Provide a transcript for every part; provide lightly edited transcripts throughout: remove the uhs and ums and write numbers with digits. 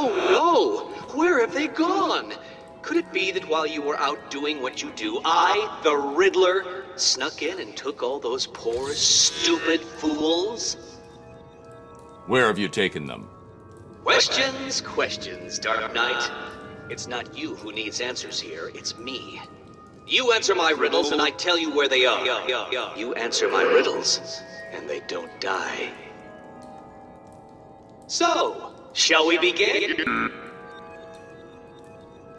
Oh no! Where have they gone? Could it be that while you were out doing what you do, I, the Riddler, snuck in and took all those poor, stupid fools? Where have you taken them? Questions, questions, Dark Knight. It's not you who needs answers here, it's me. You answer my riddles and I tell you where they are. You answer my riddles and they don't die. So, shall we begin?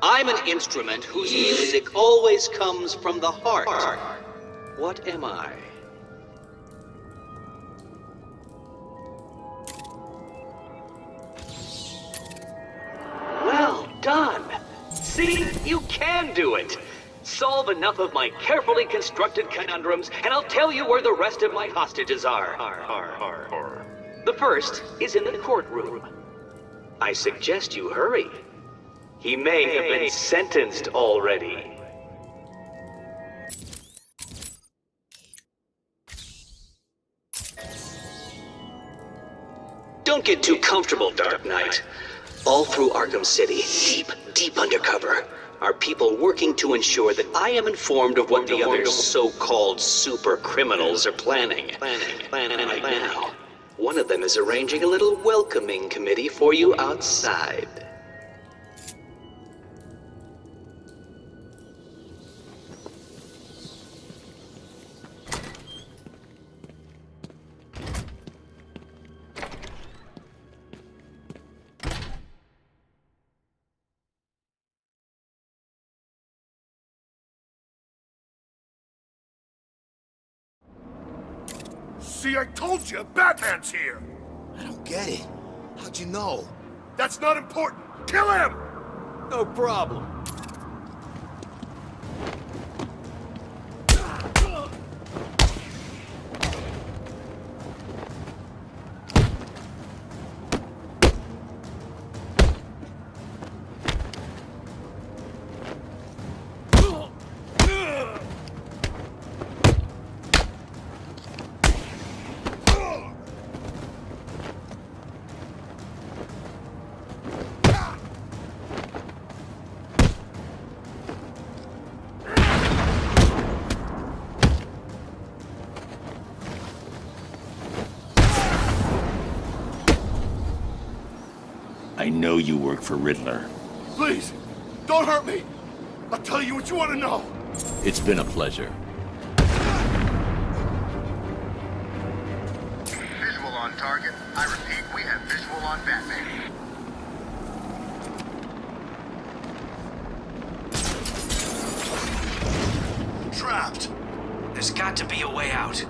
I'm an instrument whose music always comes from the heart. What am I? Well done! See, you can do it! Solve enough of my carefully constructed conundrums, and I'll tell you where the rest of my hostages are. The first is in the courtroom. I suggest you hurry. He may have been sentenced already. Don't get too comfortable, Dark Knight. All through Arkham City, deep undercover, are people working to ensure that I am informed of what the other so-called super criminals are planning. Right now, one of them is arranging a little welcoming committee for you outside. See, I told you, Batman's here! I don't get it. How'd you know? That's not important! Kill him! No problem. I know you work for Riddler. Please, don't hurt me! I'll tell you what you want to know! It's been a pleasure. Visual on target. I repeat, we have visual on Batman. Trapped! There's got to be a way out.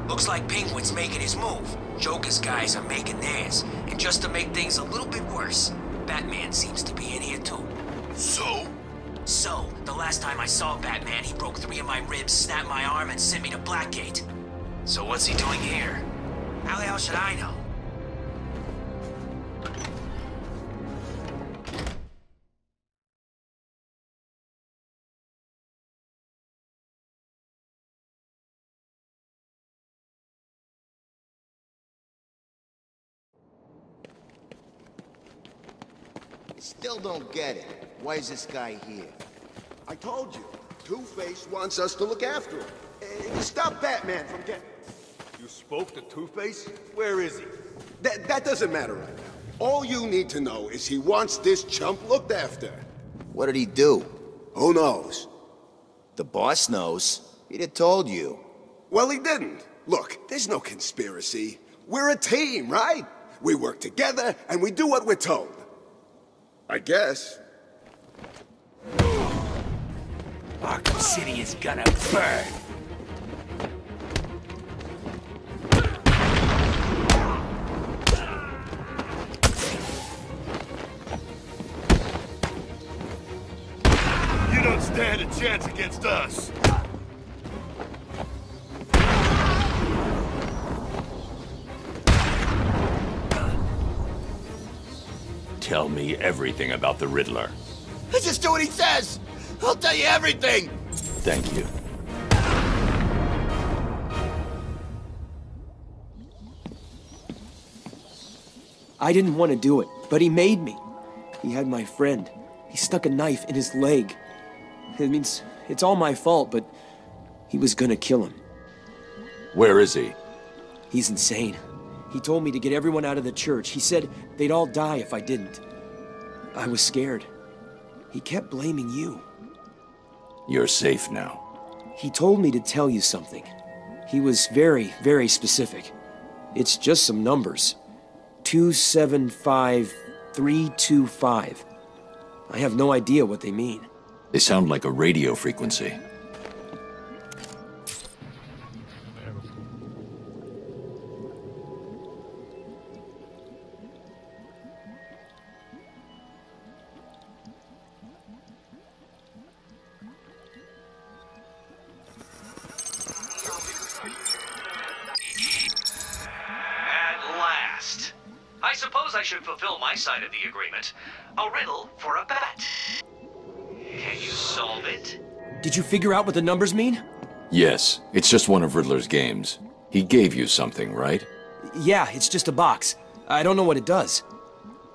Looks like Penguin's making his move. Joker's guys are making theirs. And just to make things a little bit worse, Batman seems to be in here too. So? So, the last time I saw Batman, he broke 3 of my ribs, snapped my arm, and sent me to Blackgate. So what's he doing here? How the hell should I know? Still don't get it. Why is this guy here? I told you. Two-Face wants us to look after him. To stop Batman from getting... You spoke to Two-Face? Where is he? That doesn't matter right now. All you need to know is he wants this chump looked after. What did he do? Who knows? The boss knows. He'd have told you. Well, he didn't. Look, there's no conspiracy. We're a team, right? We work together, and we do what we're told. I guess. Arkham City is gonna burn. You don't stand a chance against us! Tell me everything about the Riddler. Just do what he says! I'll tell you everything! Thank you. I didn't want to do it, but he made me. He had my friend. He stuck a knife in his leg. It means it's all my fault, but he was gonna kill him. Where is he? He's insane. He told me to get everyone out of the church. He said they'd all die if I didn't. I was scared. He kept blaming you. You're safe now. He told me to tell you something. He was very, very specific. It's just some numbers. 275325. I have no idea what they mean. They sound like a radio frequency. I suppose I should fulfill my side of the agreement. A riddle for a bat. Can you solve it? Did you figure out what the numbers mean? Yes, it's just one of Riddler's games. He gave you something, right? Yeah, it's just a box. I don't know what it does.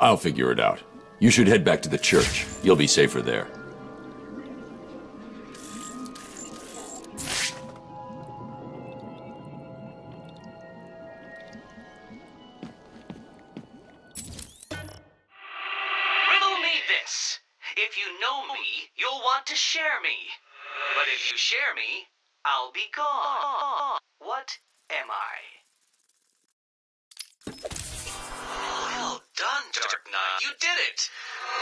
I'll figure it out. You should head back to the church. You'll be safer there. If you know me, you'll want to share me. But if you share me, I'll be gone. What am I? Well done, Dark Knight. You did it!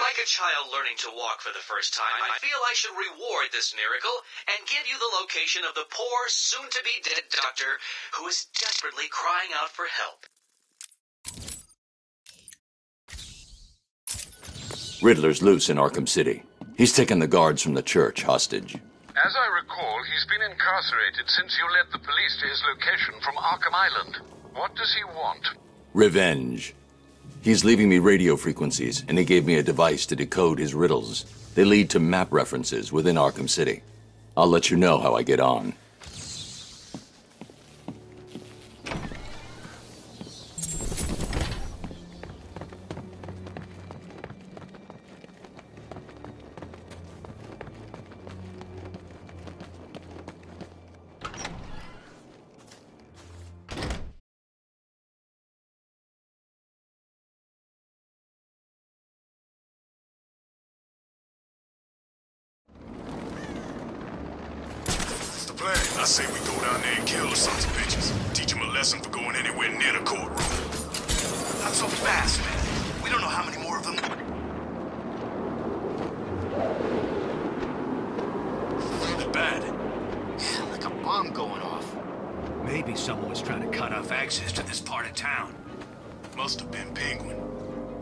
Like a child learning to walk for the first time, I feel I should reward this miracle and give you the location of the poor, soon-to-be-dead doctor who is desperately crying out for help. Riddler's loose in Arkham City. He's taken the guards from the church hostage. As I recall, he's been incarcerated since you led the police to his location from Arkham Island. What does he want? Revenge. He's leaving me radio frequencies, and he gave me a device to decode his riddles. They lead to map references within Arkham City. I'll let you know how I get on. I say we go down there and kill the sons of bitches. Teach them a lesson for going anywhere near the courtroom. Not so fast, man. We don't know how many more of them. Sounded bad. Yeah, like a bomb going off. Maybe someone was trying to cut off access to this part of town. Must have been Penguin.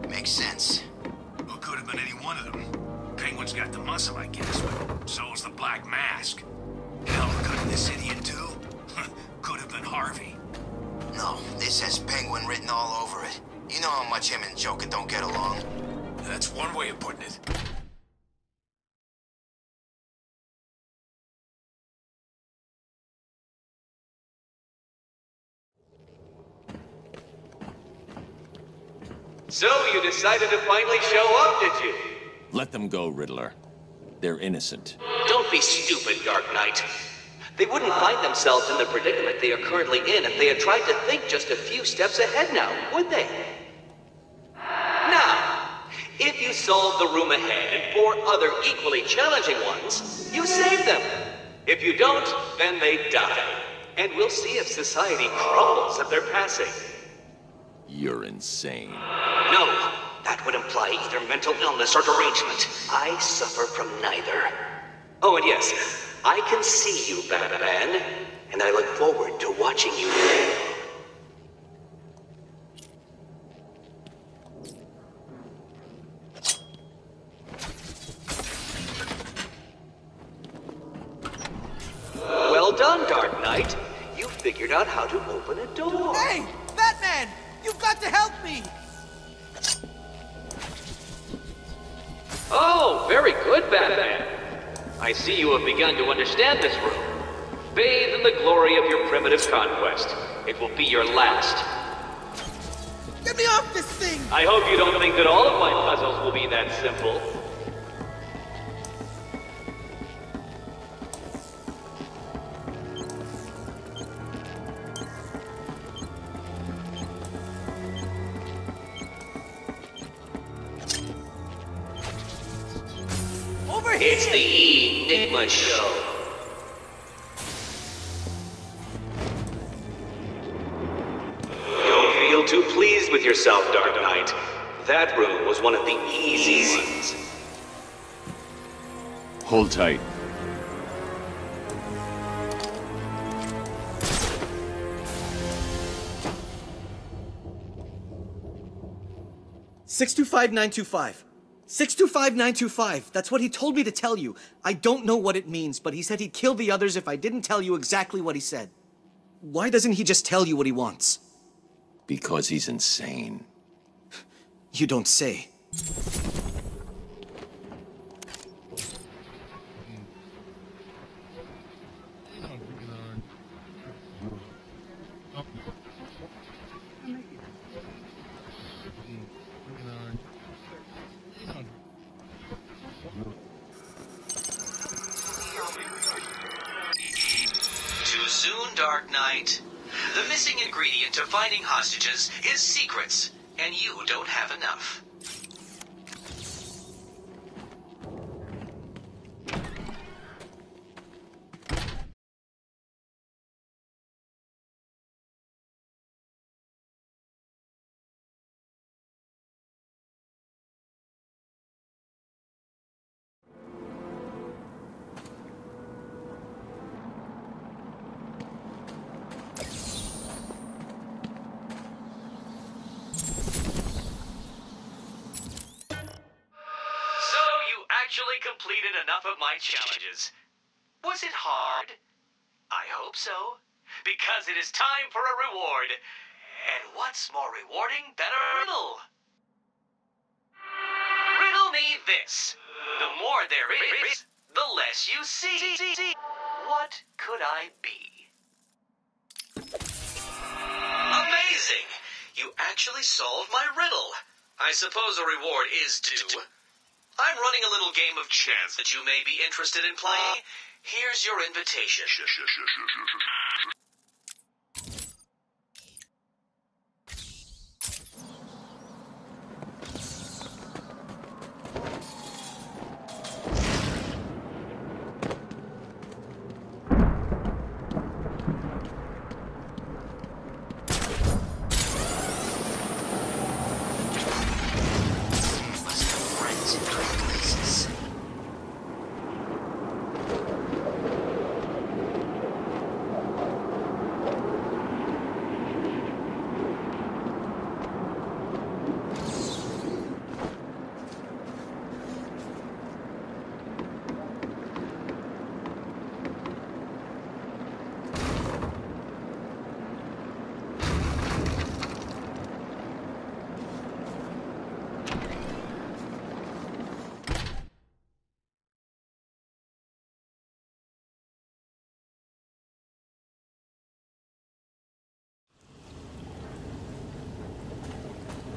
Makes sense. Or could have been any one of them. Penguin's got the muscle, I guess, but so's the Black Mask. Hell, could this idiot too? Could have been Harvey. No, this has Penguin written all over it. You know how much him and Joker don't get along. That's one way of putting it. So you decided to finally show up, did you? Let them go, Riddler. They're innocent. Don't be stupid, Dark Knight. They wouldn't find themselves in the predicament they are currently in if they had tried to think just a few steps ahead now, would they? Now, if you solve the room ahead and 4 other equally challenging ones, you save them. If you don't, then they die. And we'll see if society crumbles at their passing. You're insane. No, that would imply either mental illness or derangement. I suffer from neither. Oh, and yes, I can see you, Batman, and I look forward to watching you fail. Well done, Dark Knight. You figured out how to open a door. Hey, Batman! You've got to help me! Oh, very good, Batman. I see you have begun to understand this room. Bathe in the glory of your primitive conquest. It will be your last. Get me off this thing! I hope you don't think that all of my puzzles will be that simple. Over here! It's the Enigma Show. Don't feel too pleased with yourself, Dark Knight. That room was one of the easy ones. Hold tight. $625,925. 625,925. That's what he told me to tell you. I don't know what it means, but he said he'd kill the others if I didn't tell you exactly what he said. Why doesn't he just tell you what he wants? Because he's insane. You don't say. Too soon, Dark Knight. The missing ingredient to finding hostages is secrets, and you don't have enough. Actually completed enough of my challenges. Was it hard? I hope so. Because it is time for a reward. And what's more rewarding than a riddle? Riddle me this. The more there is, the less you see. What could I be? Amazing! You actually solved my riddle. I suppose a reward is due. I'm running a little game of chance that you may be interested in playing. Here's your invitation.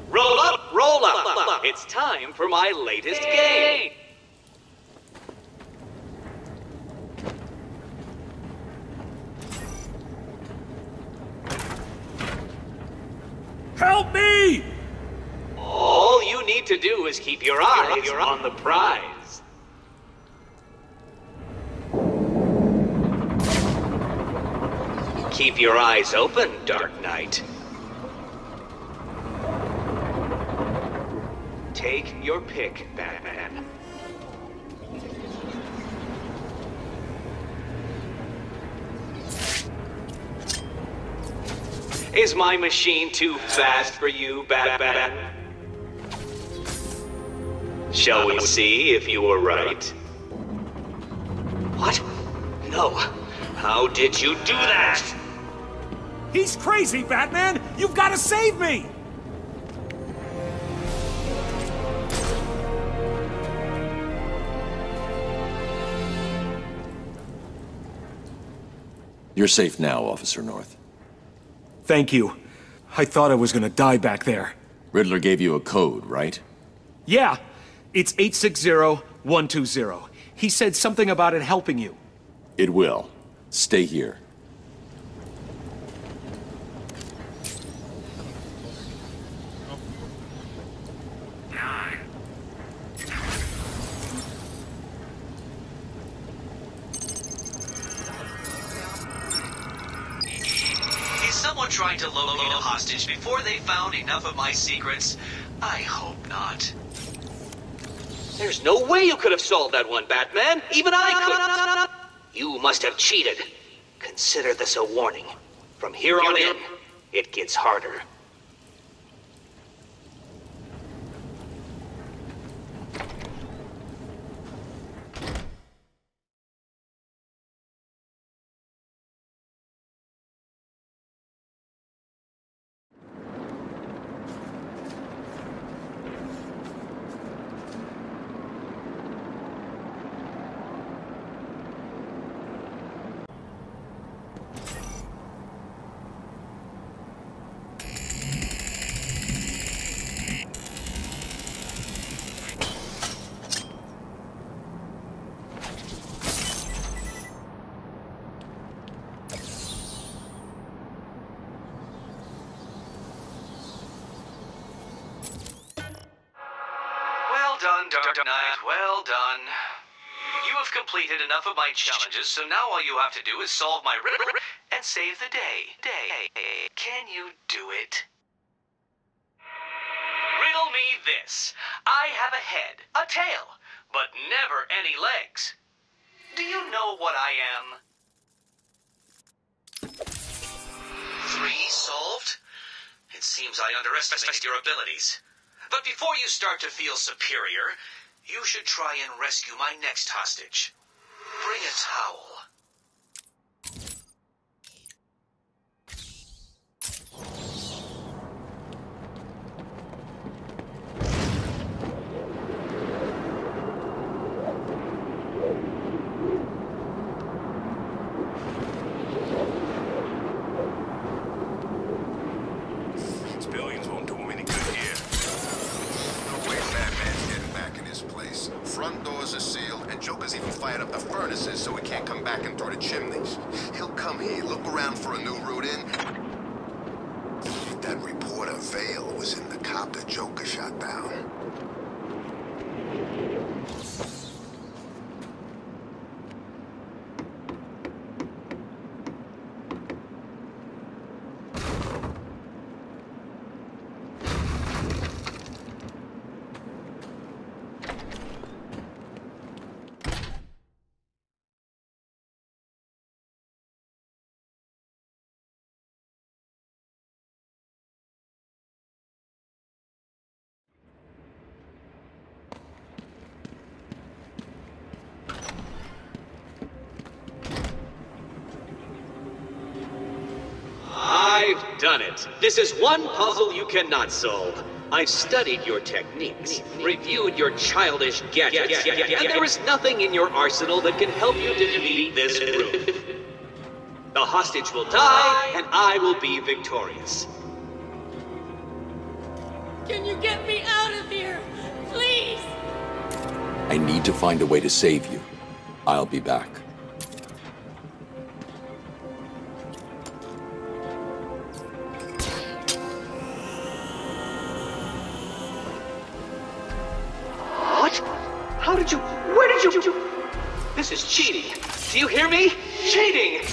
Roll up, roll up. It's time for my latest game. Help me! All you need to do is keep your eyes on the prize. Keep your eyes open, Dark Knight. Take your pick, Batman. Is my machine too fast for you, Batman? Shall we see if you were right? What? No. How did you do that? He's crazy, Batman! You've got to save me! You're safe now, Officer North. Thank you. I thought I was gonna die back there. Riddler gave you a code, right? Yeah, it's 860120. He said something about it helping you. It will. Stay here. Someone trying to locate a hostage before they found enough of my secrets? I hope not. There's no way you could have solved that one, Batman. Even I could. You must have cheated. Consider this a warning. From here on in, it gets harder. Well done, Dark Knight. Well done. You have completed enough of my challenges, so now all you have to do is solve my riddle and save the day. Can you do it? Riddle me this. I have a head, a tail, but never any legs. Do you know what I am? 3 solved? It seems I underestimated your abilities. But before you start to feel superior, you should try and rescue my next hostage. Bring a towel. These billions won't do him any good here. No way Batman's getting back in his place. Front doors are sealed, and Joker's even fired up the furnaces so he can't come back and through the chimneys. He'll come here, look around for a new route in. That reporter Vale was in the cop that Joker shot down. I've done it. This is one puzzle you cannot solve. I've studied your techniques, reviewed your childish gadgets, and there is nothing in your arsenal that can help you defeat this group. The hostage will die, and I will be victorious. Can you get me out of here? Please! I need to find a way to save you. I'll be back. How did you... Where did you... This is cheating. Do you hear me? Cheating!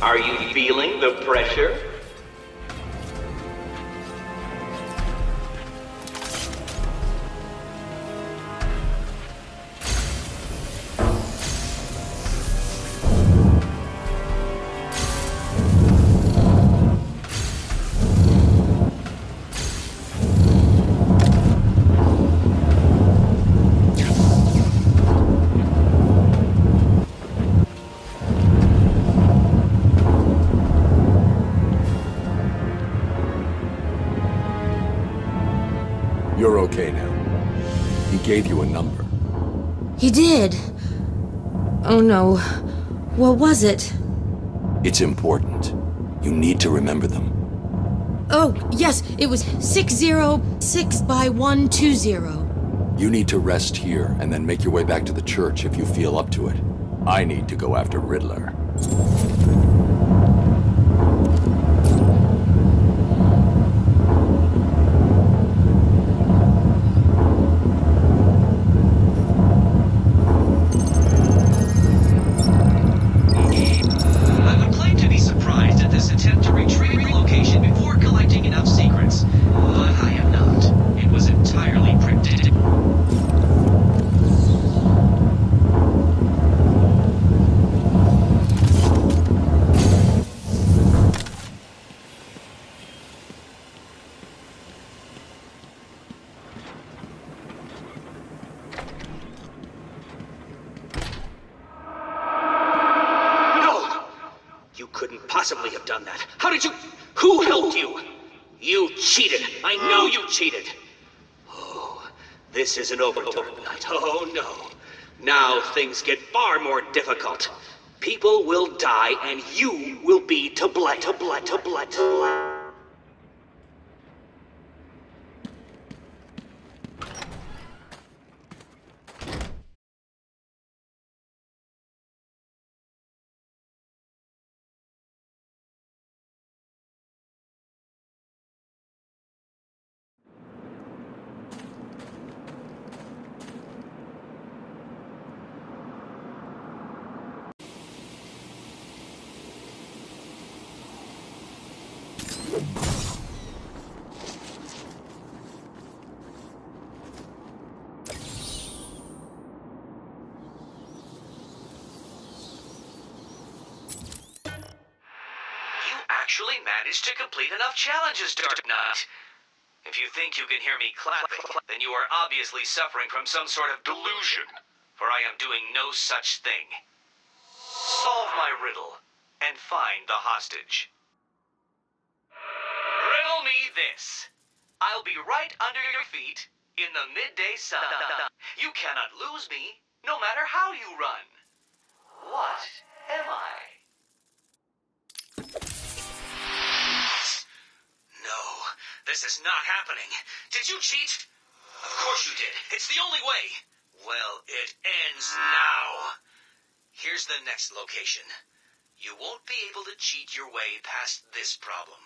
Are you feeling the pressure? You're okay now. He gave you a number. He did. Oh no. What was it? It's important. You need to remember them. Oh, yes, it was 606 by 120. You need to rest here and then make your way back to the church if you feel up to it. I need to go after Riddler. I would claim to be surprised at this attempt to retrieve relocation before collecting enough secrets, but I am not. It was entirely predictable. Couldn't possibly have done that. How did you... Who helped you? You cheated. I know you cheated. Oh, this isn't over tonight. Oh, no. Now things get far more difficult. People will die, and you will be to blame. Actually managed to complete enough challenges, Dark Knight. If you think you can hear me clapping, then you are obviously suffering from some sort of delusion, for I am doing no such thing. Solve my riddle, and find the hostage. Riddle me this. I'll be right under your feet in the midday sun. You cannot lose me, no matter how you run. What am I? No, this is not happening. Did you cheat? Of course you did. It's the only way. Well, it ends now. Here's the next location. You won't be able to cheat your way past this problem.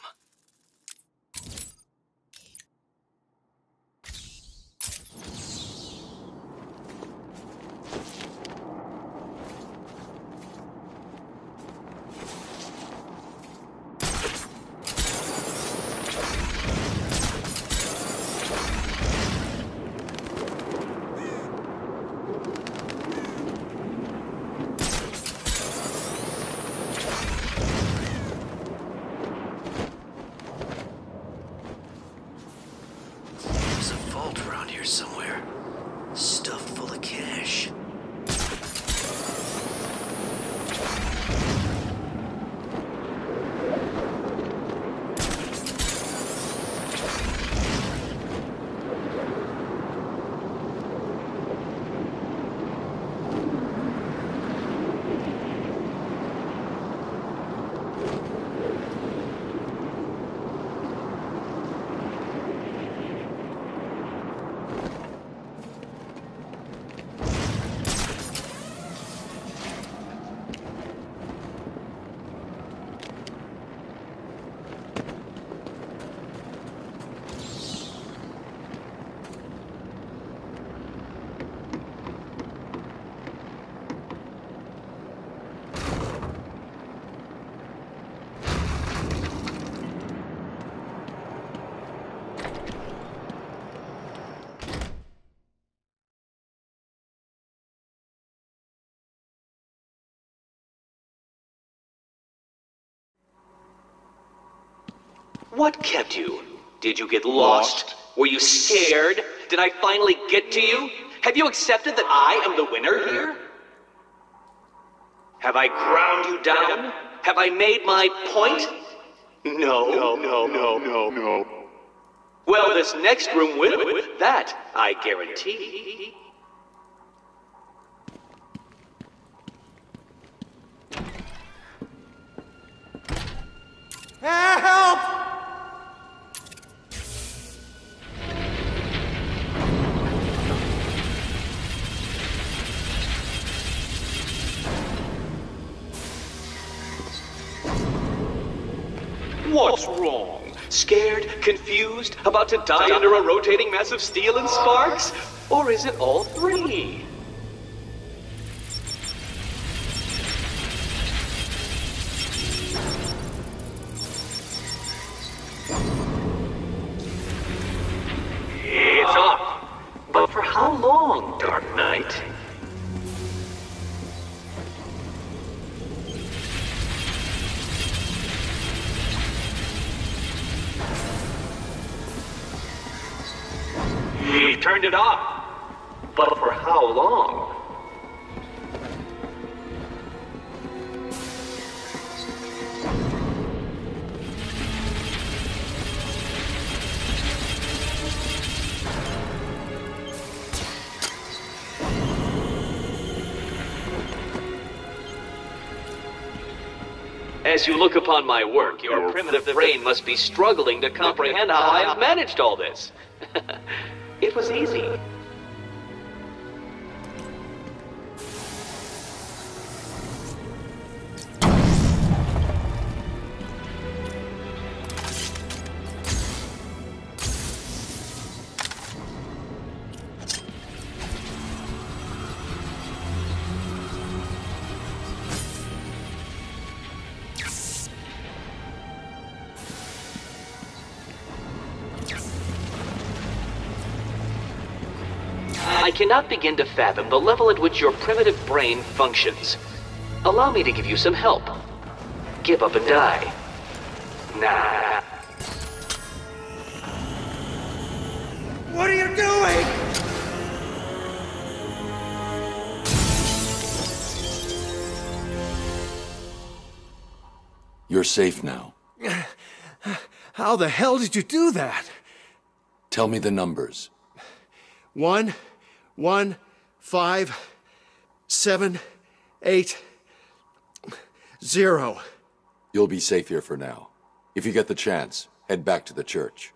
Somewhere. Stuffed full of cash. What kept you? Did you get lost? Were you scared? Did I finally get to you? Have you accepted that I am the winner here? Have I ground you down? Have I made my point? No. Well, this next room will. That, I guarantee. Help! What's wrong? Scared? Confused? About to die under a rotating mass of steel and sparks? Or is it all three? It's up. But for how long, Dark Knight? You've turned it off. But for how long? As you look upon my work, your primitive brain must be struggling to comprehend how I have managed all this. It was easy. I cannot begin to fathom the level at which your primitive brain functions. Allow me to give you some help. Give up and die. Nah. What are you doing? You're safe now. How the hell did you do that? Tell me the numbers. 1, 1, 5, 7, 8, 0. You'll be safe here for now. If you get the chance, head back to the church.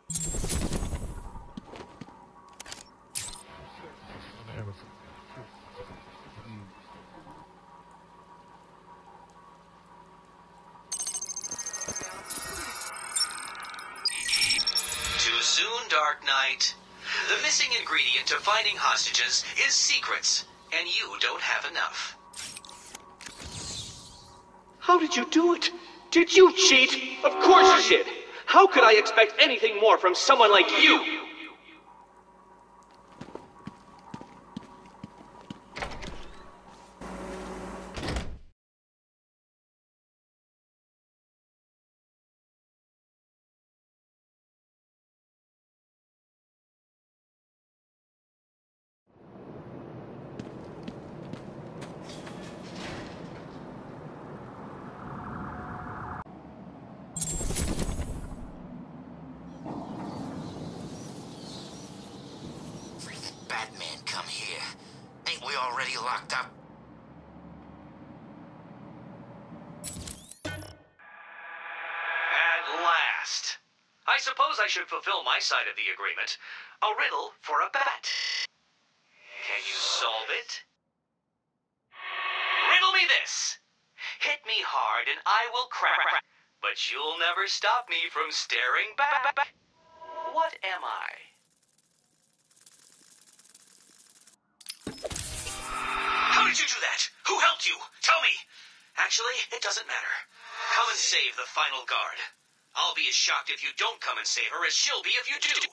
Too soon, Dark Knight. The missing ingredient to finding hostages is secrets, and you don't have enough. How did you do it? Did you cheat? Of course you did. How could I expect anything more from someone like you? Batman, come here. Ain't we already locked up? At last. I suppose I should fulfill my side of the agreement. A riddle for a bat. Can you solve it? Riddle me this. Hit me hard and I will crack. But you'll never stop me from staring back. What am I? How did you do that? Who helped you? Tell me. Actually, it doesn't matter. Come and save the final guard. I'll be as shocked if you don't come and save her as she'll be if you do.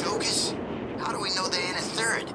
Jokers? How do we know they're in a third?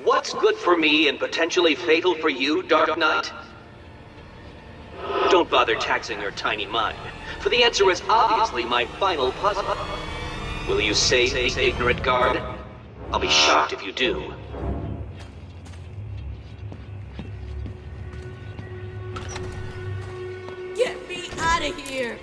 what's good for me and potentially fatal for you, Dark Knight? Don't bother taxing your tiny mind, for the answer is obviously my final puzzle. Will you save the ignorant guard? I'll be shocked if you do. Get me out of here!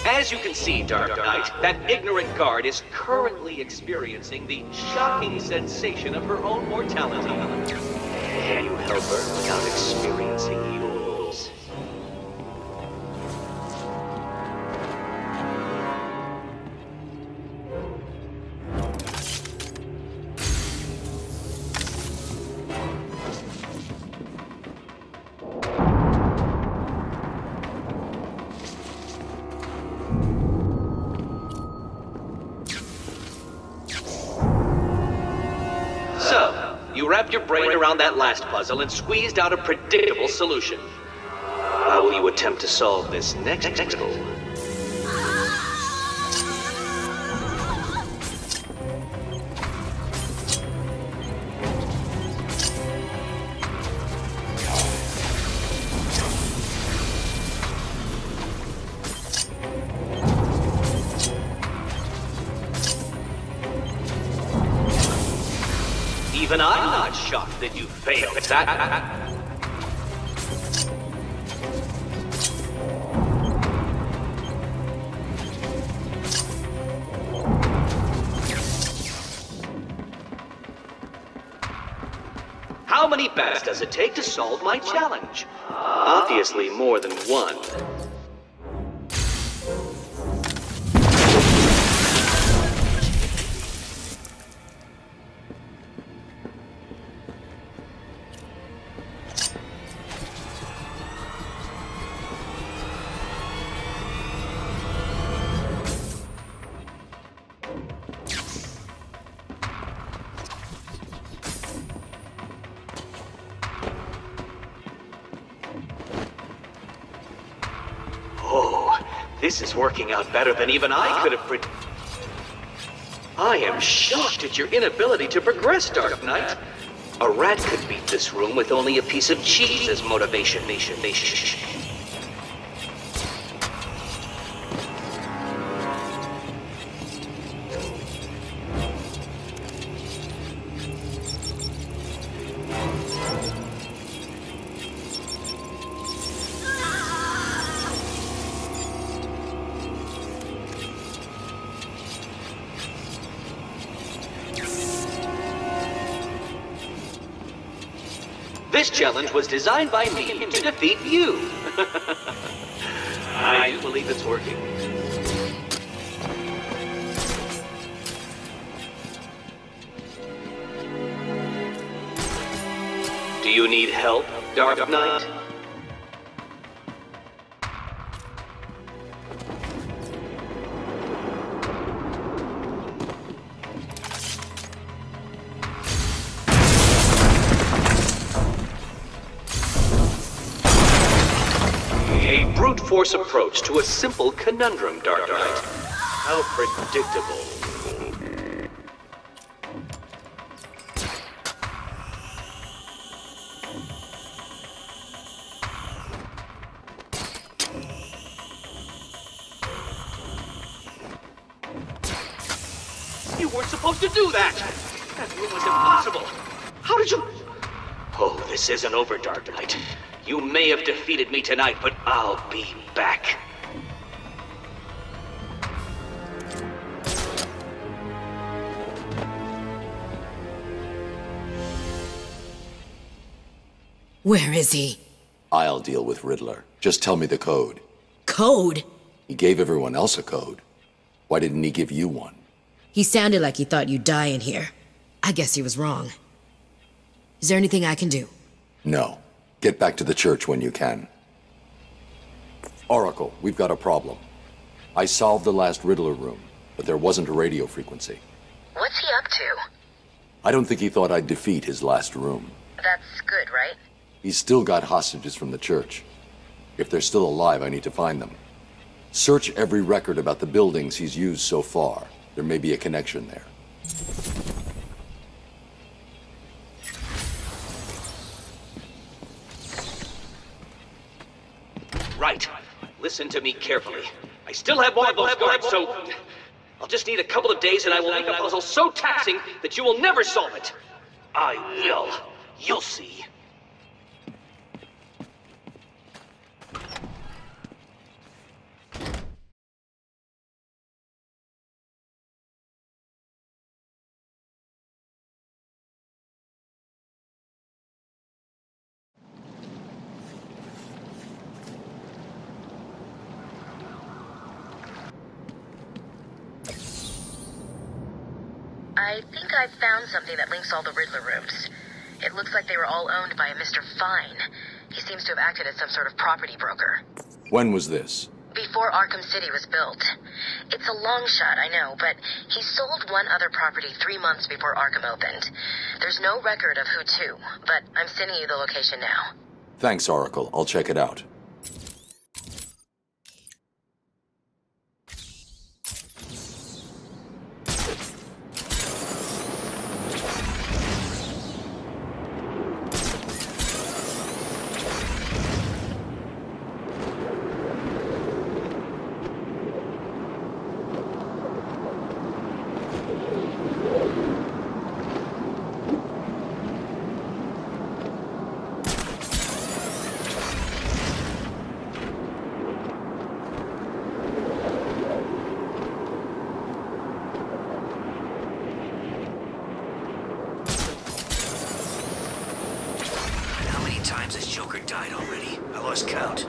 As you can see, Dark Knight, that ignorant guard is currently experiencing the shocking sensation of her own mortality. Can you help her without experiencing yours? So, you wrapped your brain around that last puzzle and squeezed out a predictable solution. How will you attempt to solve this next puzzle? Even I'm not shocked that you failed that. How many bats does it take to solve my challenge? Obviously more than one. This is working out better than even I could have predicted. I am shocked at your inability to progress, Dark Knight. A rat could beat this room with only a piece of cheese as motivation. This challenge was designed by me to defeat you. I do believe it's working. Do you need help, Dark Knight? Brute force approach to a simple conundrum, Dark Knight. How predictable. You weren't supposed to do that! That room was impossible! How did you... Oh, this isn't over, Dark Knight. You may have defeated me tonight, but I'll be back. Where is he? I'll deal with Riddler. Just tell me the code. Code? He gave everyone else a code. Why didn't he give you one? He sounded like he thought you'd die in here. I guess he was wrong. Is there anything I can do? No. Get back to the church when you can. Oracle, we've got a problem. I solved the last Riddler room, but there wasn't a radio frequency. What's he up to? I don't think he thought I'd defeat his last room. That's good, right? He's still got hostages from the church. If they're still alive, I need to find them. Search every record about the buildings he's used so far. There may be a connection there. Right. Listen to me carefully. I still have more of those guards, so I'll just need a couple of days and I will make a puzzle so taxing that you will never solve it. I will. You'll see. I think I've found something that links all the Riddler rooms. It looks like they were all owned by a Mr. Fine. He seems to have acted as some sort of property broker. When was this? Before Arkham City was built. It's a long shot, I know, but he sold one other property 3 months before Arkham opened. There's no record of who to, but I'm sending you the location now. Thanks, Oracle. I'll check it out. Times this Joker died already. I lost count.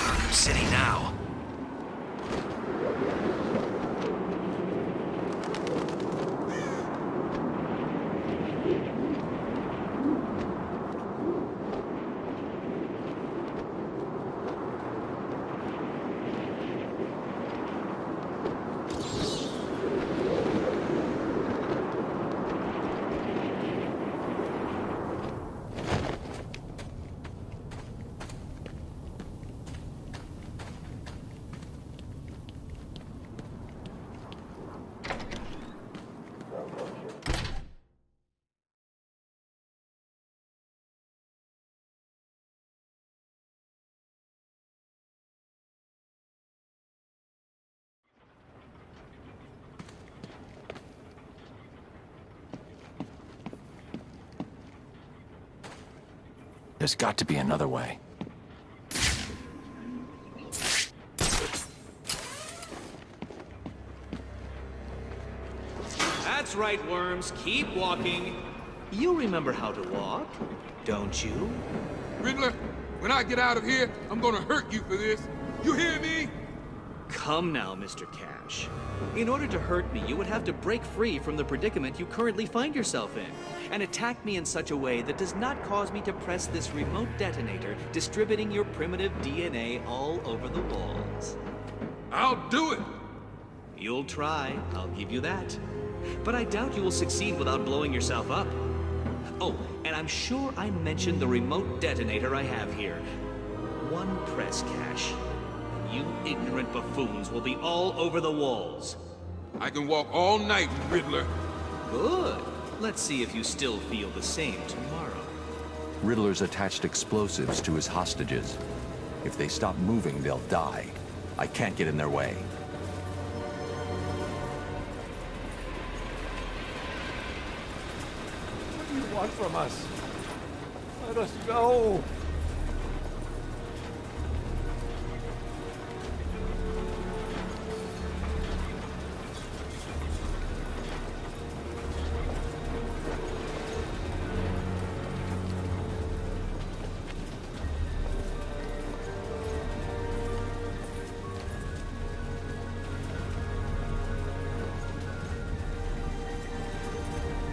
Arkham City now. There's got to be another way. That's right, Worms. Keep walking. You remember how to walk, don't you? Riddler, when I get out of here, I'm gonna hurt you for this. You hear me? Come now, Mr. Cash. In order to hurt me, you would have to break free from the predicament you currently find yourself in, and attack me in such a way that does not cause me to press this remote detonator, distributing your primitive DNA all over the walls. I'll do it! You'll try, I'll give you that. But I doubt you will succeed without blowing yourself up. Oh, and I'm sure I mentioned the remote detonator I have here. One press, Cash. You ignorant buffoons will be all over the walls. I can walk all night, Riddler. Good. Let's see if you still feel the same tomorrow. Riddler's attached explosives to his hostages. If they stop moving, they'll die. I can't get in their way. What do you want from us? Let us go!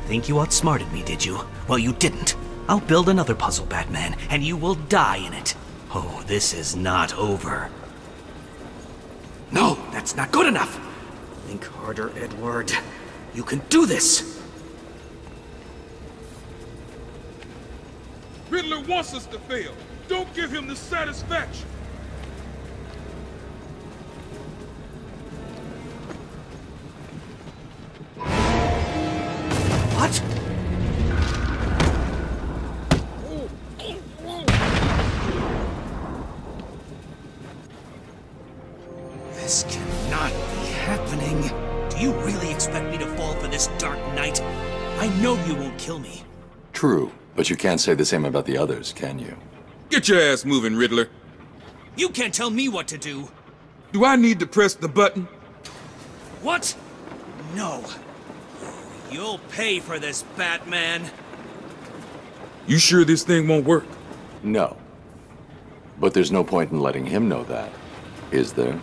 Think you outsmarted me, did you? Well, you didn't. I'll build another puzzle, Batman, and you will die in it. Oh, this is not over. No, that's not good enough. Think harder, Edward. You can do this. Riddler wants us to fail. Don't give him the satisfaction. What? This cannot be happening. Do you really expect me to fall for this dark night? I know you won't kill me. True, but you can't say the same about the others, can you? Get your ass moving, Riddler. You can't tell me what to do. Do I need to press the button? What? No. You'll pay for this, Batman. You sure this thing won't work? No. But there's no point in letting him know that, is there?